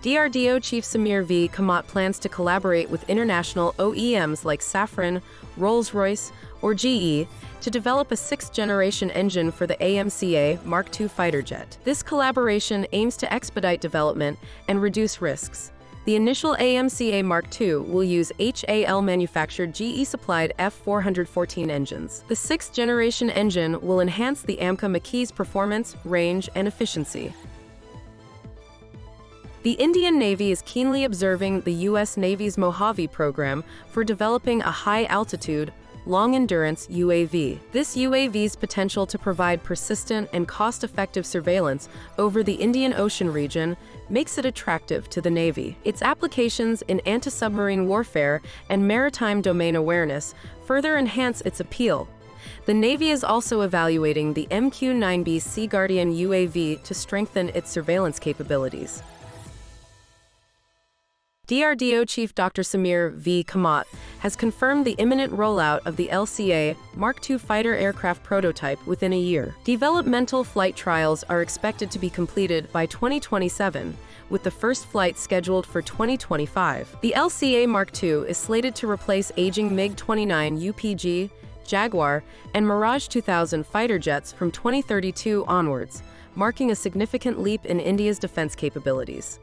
DRDO Chief Samir V. Kamat plans to collaborate with international OEMs like Safran, Rolls-Royce, or GE to develop a sixth-generation engine for the AMCA Mark II fighter jet. This collaboration aims to expedite development and reduce risks. The initial AMCA Mark II will use HAL-manufactured GE-supplied F414 engines. The sixth-generation engine will enhance the AMCA Maquis' performance, range, and efficiency. The Indian Navy is keenly observing the U.S. Navy's Mojave program for developing a high-altitude, long-endurance UAV. This UAV's potential to provide persistent and cost-effective surveillance over the Indian Ocean region makes it attractive to the Navy. Its applications in anti-submarine warfare and maritime domain awareness further enhance its appeal. The Navy is also evaluating the MQ-9B Sea Guardian UAV to strengthen its surveillance capabilities. DRDO Chief Dr. Samir V. Kamat has confirmed the imminent rollout of the LCA Mark II fighter aircraft prototype within a year. Developmental flight trials are expected to be completed by 2027, with the first flight scheduled for 2025. The LCA Mark II is slated to replace aging MiG-29 UPG, Jaguar, and Mirage 2000 fighter jets from 2032 onwards, marking a significant leap in India's defense capabilities.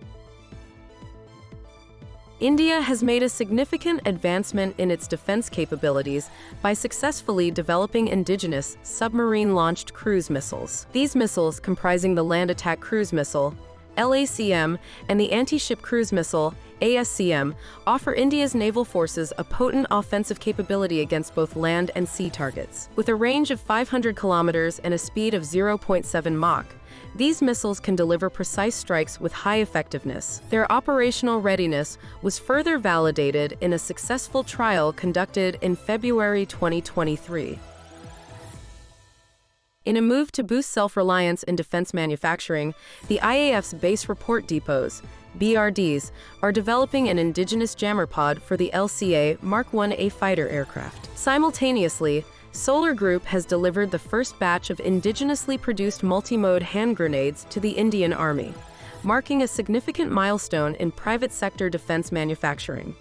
India has made a significant advancement in its defense capabilities by successfully developing indigenous submarine-launched cruise missiles. These missiles, comprising the Land Attack Cruise Missile, LCM, and the Anti-Ship Cruise Missile, ASCM, offer India's naval forces a potent offensive capability against both land and sea targets. With a range of 500 kilometers and a speed of 0.7 Mach, these missiles can deliver precise strikes with high effectiveness. Their operational readiness was further validated in a successful trial conducted in February 2023. In a move to boost self-reliance in defense manufacturing, the IAF's base report depots, BRDs, are developing an indigenous jammer pod for the LCA Mark IA fighter aircraft. Simultaneously, Solar Group has delivered the first batch of indigenously produced multi-mode hand grenades to the Indian Army, marking a significant milestone in private sector defense manufacturing.